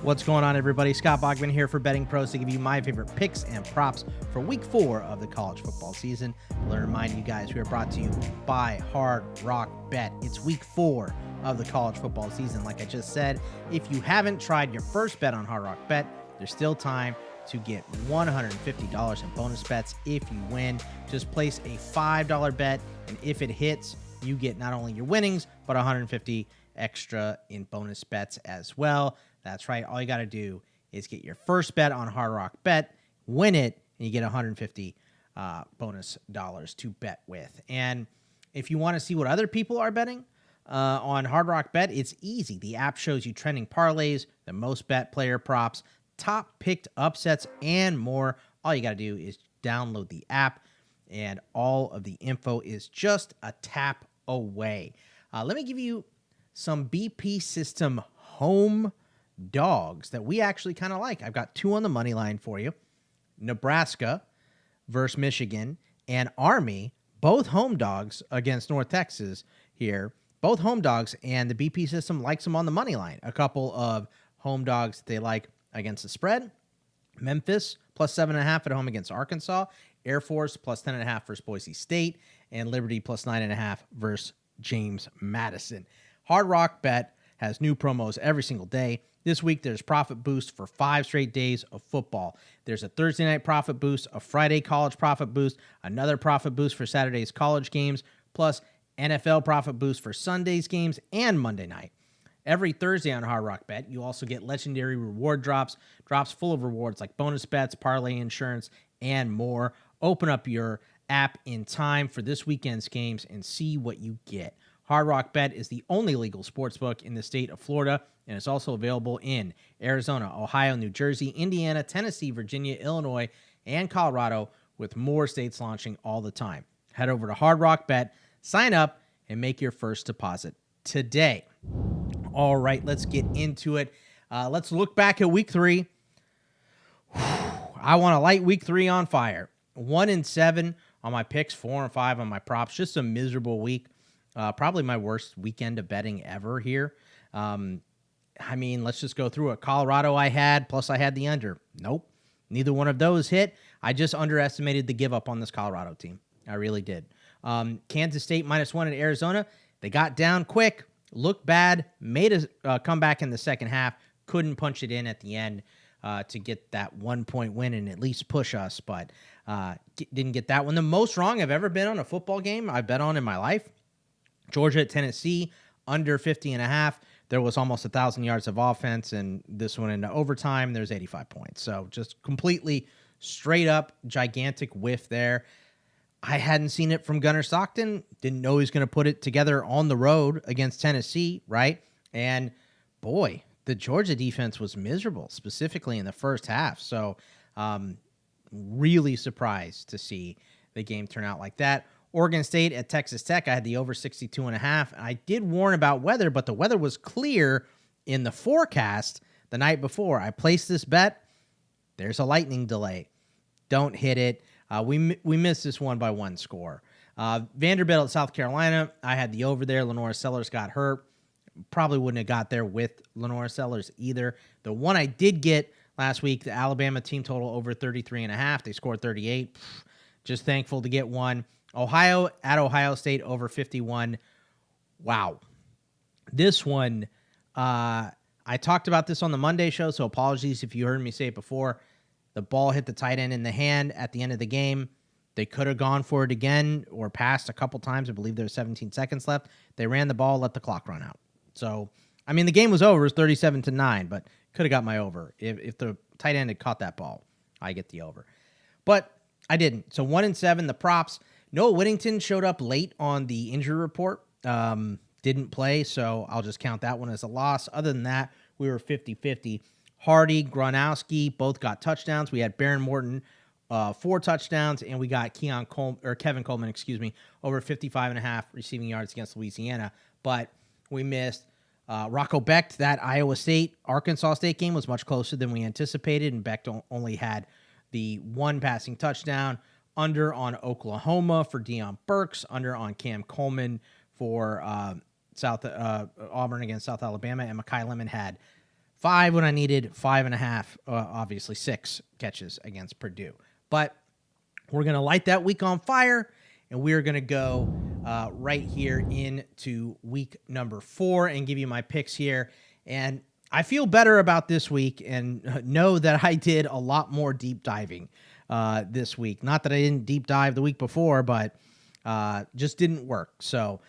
What's going on, everybody? Scott Bogman here for Betting Pros to give you my favorite picks and props for Week 4 of the college football season. I want to remind you guys we are brought to you by Hard Rock Bet. It's Week 4 of the college football season. Like I just said, if you haven't tried your first bet on Hard Rock Bet, there's still time to get $150 in bonus bets if you win. Just place a $5 bet, and if it hits, you get not only your winnings, but $150 extra in bonus bets as well. That's right. All you got to do is get your first bet on Hard Rock Bet, win it, and you get 150 bonus dollars to bet with. And if you want to see what other people are betting on Hard Rock Bet, it's easy. The app shows you trending parlays, the most bet player props, top picked upsets, and more. All you got to do is download the app, and all of the info is just a tap away. Let me give you some BP system home dogs that we actually kind of like. I've got two on the money line for you. Nebraska versus Michigan and Army, both home dogs against North Texas here. Both home dogs, and the BP system likes them on the money line. A couple of home dogs they like against the spread. Memphis plus 7.5 at home against Arkansas. Air Force plus 10.5 versus Boise State. And Liberty plus 9.5 versus James Madison. Hard Rock Bet has new promos every single day. This week, there's profit boost for 5 straight days of football. There's a Thursday night profit boost, a Friday college profit boost, another profit boost for Saturday's college games, plus NFL profit boost for Sunday's games and Monday night. Every Thursday on Hard Rock Bet, you also get legendary reward drops full of rewards like bonus bets, parlay insurance, and more. Open up your app in time for this weekend's games and see what you get. Hard Rock Bet is the only legal sportsbook in the state of Florida, and it's also available in Arizona, Ohio, New Jersey, Indiana, Tennessee, Virginia, Illinois, and Colorado, with more states launching all the time. Head over to Hard Rock Bet, sign up, and make your first deposit today. All right, let's get into it. Let's look back at Week 3. I want to light Week 3 on fire. 1-7 on my picks, 4-5 on my props. Just a miserable week. Probably my worst weekend of betting ever here. Let's just go through it. Colorado I had, plus I had the under. Nope. Neither one of those hit. I just underestimated the give up on this Colorado team. I really did. Kansas State -1 at Arizona. They got down quick, looked bad, made a comeback in the second half, couldn't punch it in at the end to get that 1-point win and at least push us, but didn't get that one. The most wrong I've ever been on a football game I bet on in my life. Georgia at Tennessee, under 50.5. There was almost 1,000 yards of offense, and this went into overtime. There's 85 points. So just completely straight up gigantic whiff there. I hadn't seen it from Gunnar Stockton. Didn't know he was going to put it together on the road against Tennessee, right? And boy, the Georgia defense was miserable, specifically in the first half. So really surprised to see the game turn out like that. Oregon State at Texas Tech, I had the over 62.5. I did warn about weather, but the weather was clear in the forecast the night before. I placed this bet. There's a lightning delay. Don't hit it. We missed this one by 1 score. Vanderbilt at South Carolina, I had the over there. Lenora Sellers got hurt. Probably wouldn't have got there with Lenora Sellers either. The one I did get last week, the Alabama team total over 33.5. They scored 38. Just thankful to get one. Ohio at Ohio State over 51. Wow. This one, I talked about this on the Monday show, so apologies if you heard me say it before. The ball hit the tight end in the hand at the end of the game. They could have gone for it again or passed a couple times. I believe there was 17 seconds left. They ran the ball, let the clock run out. So, the game was over. It was 37-9, but could have got my over. If the tight end had caught that ball, I get the over. But I didn't. So 1-7, the props. Noah Whittington showed up late on the injury report. Didn't play, so I'll just count that one as a loss. Other than that, we were 50-50. Hardy, Gronowski both got touchdowns. We had Baron Morton 4 touchdowns, and we got Kevin Coleman, over 55.5 receiving yards against Louisiana. But we missed Rocco Beck. That Iowa State-Arkansas State game was much closer than we anticipated, and Beck only had the 1 passing touchdown. Under on Oklahoma for Deion Burks. Under on Cam Coleman for Auburn against South Alabama. And Mekhi Lemon had 5 when I needed 5.5, obviously 6 catches against Purdue. But we're going to light that week on fire, and we're going to go right here into week number 4 and give you my picks here. And I feel better about this week and know that I did a lot more deep diving this week. Not that I didn't deep dive the week before, but just didn't work. So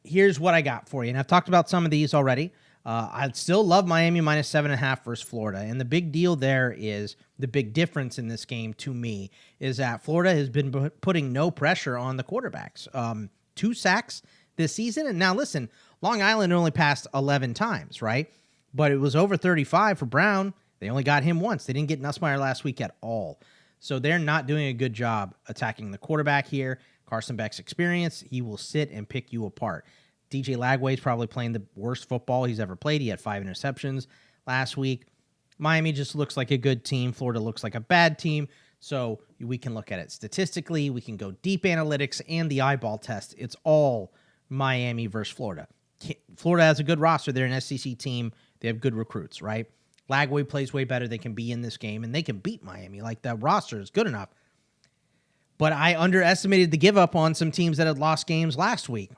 here's what I got for you. And I've talked about some of these already. I'd still love Miami minus 7.5 versus Florida. And the big deal there is the big difference in this game to me is that Florida has been putting no pressure on the quarterbacks. 2 sacks this season. And now listen, Long Island only passed 11 times, right? But it was over 35 for Brown. They only got him once. They didn't get Nussmeier last week at all. So they're not doing a good job attacking the quarterback here. Carson Beck's experience, he will sit and pick you apart. DJ Lagway's probably playing the worst football he's ever played. He had 5 interceptions last week. Miami just looks like a good team. Florida looks like a bad team. So we can look at it statistically. We can go deep analytics and the eyeball test. It's all Miami versus Florida. Florida has a good roster. They're an SEC team. They have good recruits, right? Lagway plays way better. They can be in this game, and they can beat Miami. Like, that roster is good enough. But I underestimated the give up on some teams that had lost games last week.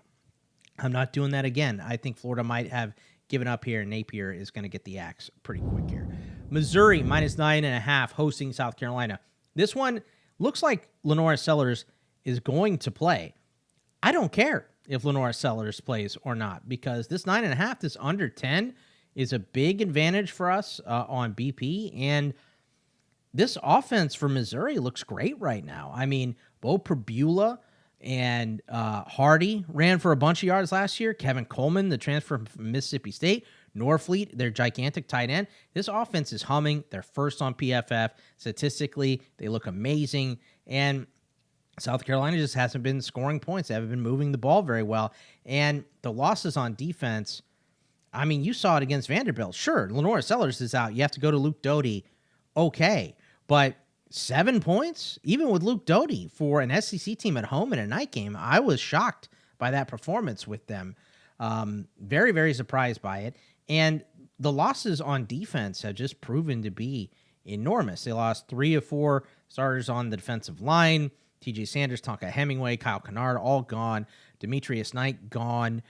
I'm not doing that again. I think Florida might have given up here, and Napier is going to get the axe pretty quick here. Missouri, minus 9.5, hosting South Carolina. This one looks like Lenora Sellers is going to play. I don't care if Lenora Sellers plays or not, because this 9.5, this under 10, is a big advantage for us on BP, and this offense for Missouri looks great right now. I mean, Bo Perbula and Hardy ran for a bunch of yards last year. Kevin Coleman, the transfer from Mississippi State. Norfleet, their gigantic tight end. This offense is humming. They're first on PFF. Statistically, they look amazing. And South Carolina just hasn't been scoring points. They haven't been moving the ball very well. And the losses on defense, I mean, you saw it against Vanderbilt. Sure, Lenora Sellers is out. You have to go to Luke Doty. Okay. But 7 points, even with Luke Doty, for an SEC team at home in a night game, I was shocked by that performance with them. Very, very surprised by it. And the losses on defense have just proven to be enormous. They lost 3 of 4 starters on the defensive line. TJ Sanders, Tonka Hemingway, Kyle Kennard, all gone. Demetrius Knight, gone.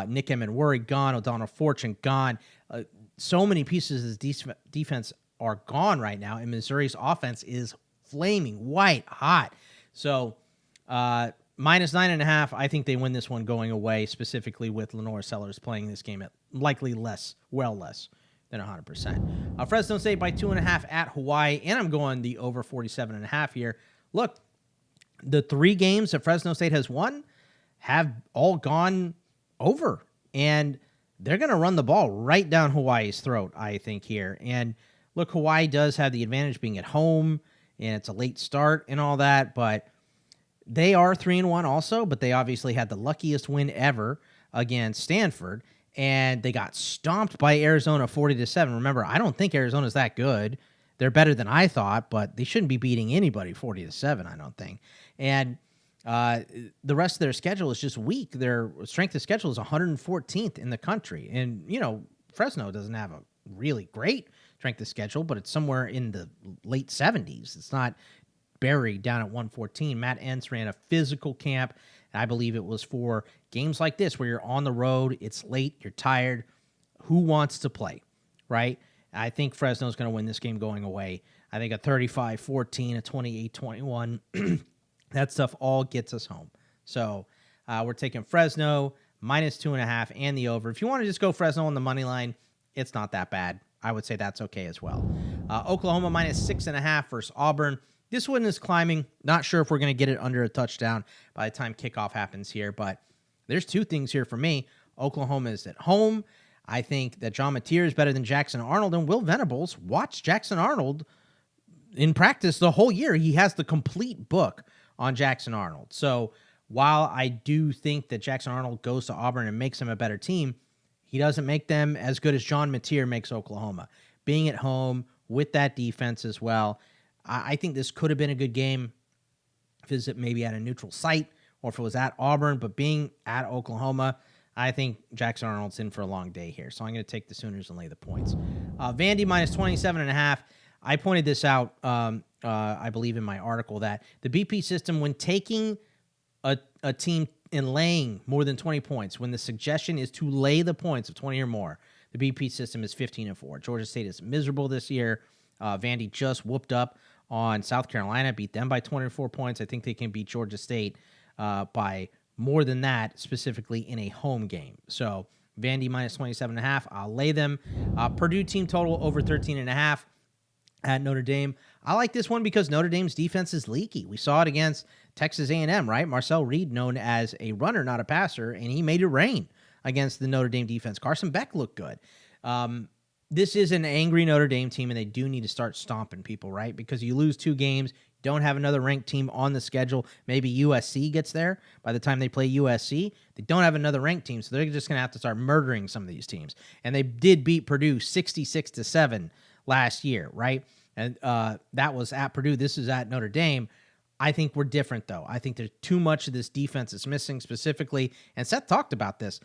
Nick Emmanuel, gone. O'Donnell Fortune, gone. So many pieces of this defense are gone right now, and Missouri's offense is flaming white hot. So minus 9.5, I think they win this one going away, specifically with Lenora Sellers playing this game at likely less than 100%. Fresno State by 2.5 at Hawaii, and I'm going the over 47.5 here. Look, the 3 games that Fresno State has won have all gone over, and they're going to run the ball right down Hawaii's throat, I think, here. And look, Hawaii does have the advantage being at home, and it's a late start and all that, but they are 3-1 also, but they obviously had the luckiest win ever against Stanford, and they got stomped by Arizona 40-7. Remember, I don't think Arizona's that good. They're better than I thought, but they shouldn't be beating anybody 40-7, I don't think. And the rest of their schedule is just weak. Their strength of schedule is 114th in the country. And, you know, Fresno doesn't have a really great strength of schedule, but it's somewhere in the late 70s. It's not buried down at 114. Matt Entz ran a physical camp. And I believe it was for games like this where you're on the road, it's late, you're tired. Who wants to play, right? I think Fresno's going to win this game going away. I think a 35-14, a 28-21. That stuff all gets us home. So we're taking Fresno minus 2.5 and the over. If you want to just go Fresno on the money line, it's not that bad. I would say that's okay as well. Oklahoma minus 6.5 versus Auburn. This one is climbing. Not sure if we're going to get it under a touchdown by the time kickoff happens here, but there's 2 things here for me. Oklahoma is at home. I think that John Mateer is better than Jackson Arnold, and Will Venables watched Jackson Arnold in practice the whole year. He has the complete book on Jackson Arnold. So while I do think that Jackson Arnold goes to Auburn and makes them a better team, he doesn't make them as good as John Mateer makes Oklahoma. Being at home with that defense as well, I think this could have been a good game if it was maybe at a neutral site or if it was at Auburn, but being at Oklahoma, I think Jackson Arnold's in for a long day here. So I'm going to take the Sooners and lay the points. Vandy minus 27.5. I pointed this out, I believe, in my article that the BP system, when taking a team and laying more than 20 points, when the suggestion is to lay the points of 20 or more, the BP system is 15-4. Georgia State is miserable this year. Vandy just whooped up on South Carolina, beat them by 24 points. I think they can beat Georgia State by more than that, specifically in a home game. So Vandy minus 27.5. I'll lay them. Purdue team total over 13.5 at Notre Dame. I like this one because Notre Dame's defense is leaky. We saw it against Texas A&M, right? Marcel Reed, known as a runner, not a passer, and he made it rain against the Notre Dame defense. Carson Beck looked good. This is an angry Notre Dame team, and they do need to start stomping people, right? Because you lose 2 games, don't have another ranked team on the schedule. Maybe USC gets there by the time they play USC. They don't have another ranked team, so they're just going to have to start murdering some of these teams. And they did beat Purdue 66-7 last year, right? And that was at Purdue. This is at Notre Dame. I think we're different, though. I think there's too much of this defense that's missing specifically. And Seth talked about this.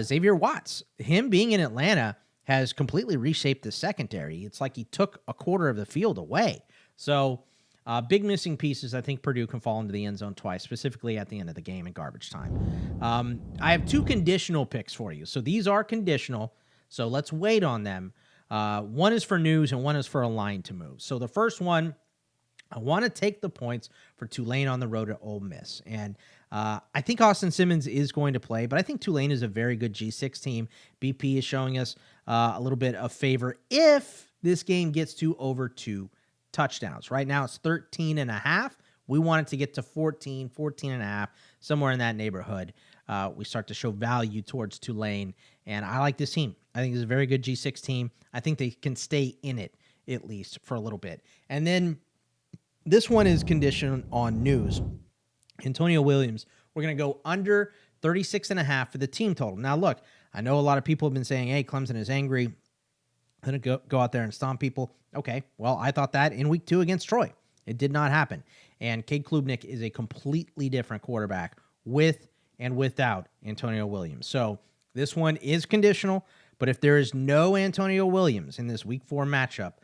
Xavier Watts, him being in Atlanta, has completely reshaped the secondary. It's like he took a quarter of the field away. So big missing pieces. I think Purdue can fall into the end zone twice, specifically at the end of the game in garbage time. I have 2 conditional picks for you. So these are conditional. So let's wait on them. One is for news and one is for a line to move. So the first one, I want to take the points for Tulane on the road at Ole Miss. And I think Austin Simmons is going to play, but I think Tulane is a very good G6 team. BP is showing us a little bit of favor if this game gets to over 2 touchdowns. Right now it's 13.5. We want it to get to 14.5, somewhere in that neighborhood. We start to show value towards Tulane, and I like this team. I think it's a very good G6 team. I think they can stay in it at least for a little bit. And then this one is conditioned on news. Antonio Williams, we're going to go under 36.5 for the team total. Now, look, I know a lot of people have been saying, hey, Clemson is angry. Going to go out there and stomp people. Okay, well, I thought that in week 2 against Troy. It did not happen. And Cade Klubnik is a completely different quarterback with and without Antonio Williams. So this one is conditional, but if there is no Antonio Williams in this week 4 matchup,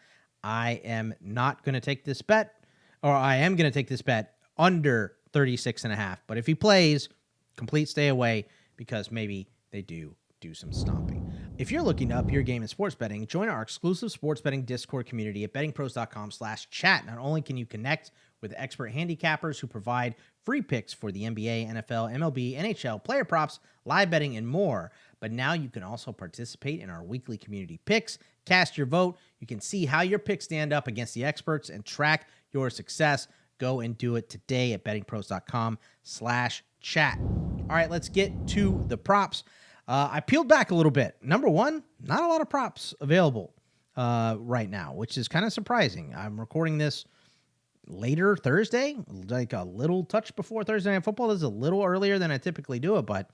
I am not going to take this bet, or I am going to take this bet under 36.5. But if he plays, complete stay away because maybe they do some stomping. If you're looking to up your game in sports betting, join our exclusive sports betting Discord community at bettingpros.com/chat. Not only can you connect with expert handicappers who provide free picks for the NBA, NFL, MLB, NHL, player props, live betting, and more, but now you can also participate in our weekly community picks, cast your vote. You can see how your picks stand up against the experts and track your success. Go and do it today at bettingpros.com/chat. All right, let's get to the props. I peeled back a little bit. Number one, not a lot of props available right now, which is kind of surprising. I'm recording this later Thursday, like a little touch before Thursday Night Football. This is a little earlier than I typically do it, but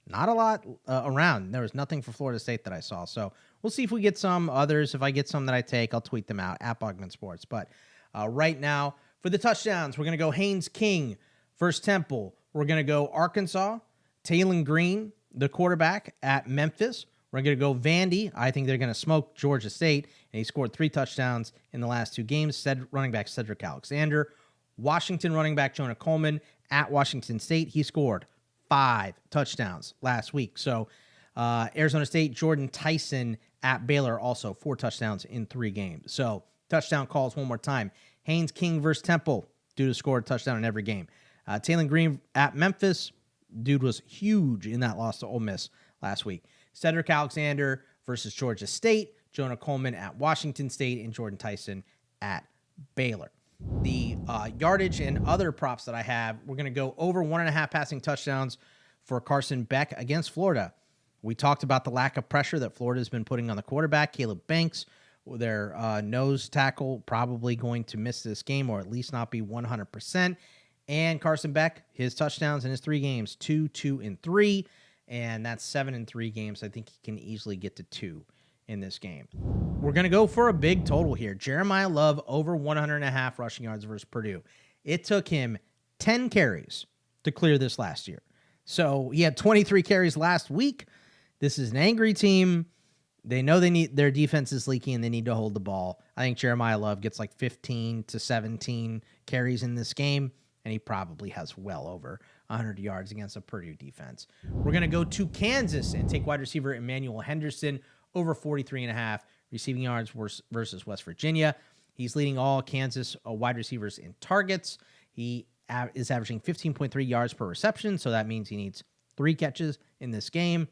not a lot around. There was nothing for Florida State that I saw. So we'll see if we get some others. If I get some that I take, I'll tweet them out at Bogman Sports. But right now, for the touchdowns, we're going to go Haynes King versus Temple. We're going to go Arkansas, Taylon Green, the quarterback at Memphis. We're going to go Vandy. I think they're going to smoke Georgia State, and he scored 3 touchdowns in the last 2 games. Running back Cedric Alexander. Washington running back Jonah Coleman at Washington State. He scored 5 touchdowns last week. So Arizona State, Jordyn Tyson at Baylor, also 4 touchdowns in 3 games. So touchdown calls one more time. Haynes King versus Temple. Dude scored a touchdown in every game. Taylon Green at Memphis. Dude was huge in that loss to Ole Miss last week. Cedric Alexander versus Georgia State. Jonah Coleman at Washington State. And Jordyn Tyson at Baylor. The yardage and other props that I have, we're going to go over 1.5 passing touchdowns for Carson Beck against Florida. We talked about the lack of pressure that Florida has been putting on the quarterback. Caleb Banks, their nose tackle, probably going to miss this game or at least not be 100%. And Carson Beck, his touchdowns in his 3 games, 2, 2, and 3. And that's 7 in 3 games. I think he can easily get to 2 in this game. We're going to go for a big total here. Jeremiyah Love over 100.5 rushing yards versus Purdue. It took him 10 carries to clear this last year. So he had 23 carries last week. This is an angry team. They know their defense is leaky and they need to hold the ball. I think Jeremiyah Love gets like 15 to 17 carries in this game, and he probably has well over 100 yards against a Purdue defense. We're going to go to Kansas and take wide receiver Emmanuel Henderson over 43.5 receiving yards versus West Virginia. He's leading all Kansas wide receivers in targets. He is averaging 15.3 yards per reception, so that means he needs 3 catches in this game.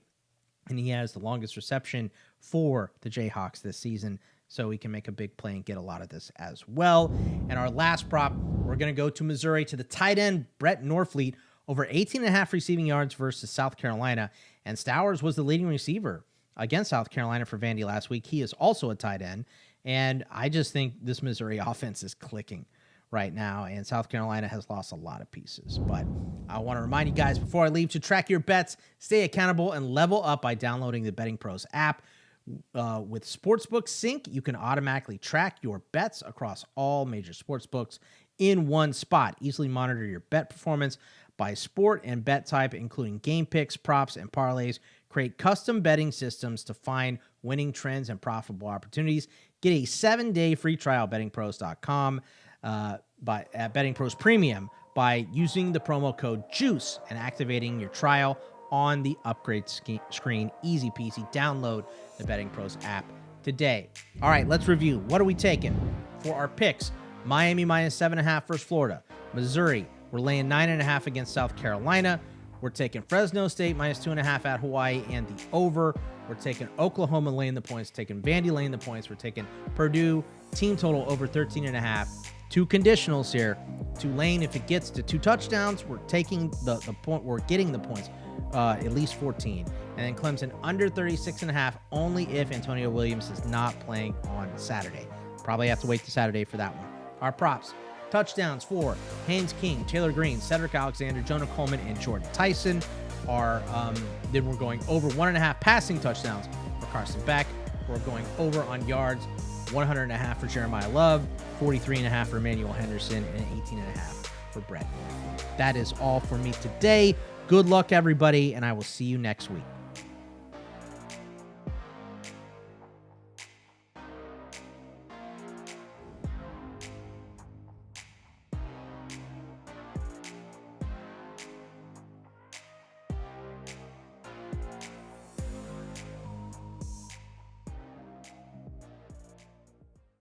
And he has the longest reception for the Jayhawks this season, so he can make a big play and get a lot of this as well. And our last prop, we're going to go to Missouri to the tight end, Brett Norfleet, over 18.5 receiving yards versus South Carolina. And Stowers was the leading receiver against South Carolina for Vandy last week. He is also a tight end, and I just think this Missouri offense is clicking right now, and South Carolina has lost a lot of pieces. But I want to remind you guys before I leave to track your bets, stay accountable, and level up by downloading the Betting Pros app. With Sportsbook Sync, you can automatically track your bets across all major sportsbooks in one spot. Easily monitor your bet performance by sport and bet type, including game picks, props, and parlays. Create custom betting systems to find winning trends and profitable opportunities. Get a 7-day free trial at bettingpros.com. At Betting Pros Premium by using the promo code JUICE and activating your trial on the upgrade screen. Easy peasy. Download the Betting Pros app today. All right, let's review. What are we taking for our picks? Miami minus 7.5 versus Florida. Missouri, we're laying 9.5 against South Carolina. We're taking Fresno State minus 2.5 at Hawaii and the over. We're taking Oklahoma laying the points, taking Vandy laying the points. We're taking Purdue team total over 13.5. 2 conditionals here. Tulane, if it gets to 2 touchdowns, we're taking the point. We're getting the points, at least 14. And then Clemson under 36.5, only if Antonio Williams is not playing on Saturday. Probably have to wait to Saturday for that one. Our props: touchdowns for Haynes King, Taylor Green, Cedric Alexander, Jonah Coleman, and Jordyn Tyson. Then we're going over 1.5 passing touchdowns for Carson Beck. We're going over on yards, 100.5 for Jeremiyah Love, 43.5 for Emmanuel Henderson, and 18.5 for Brett. That is all for me today. Good luck, everybody, and I will see you next week.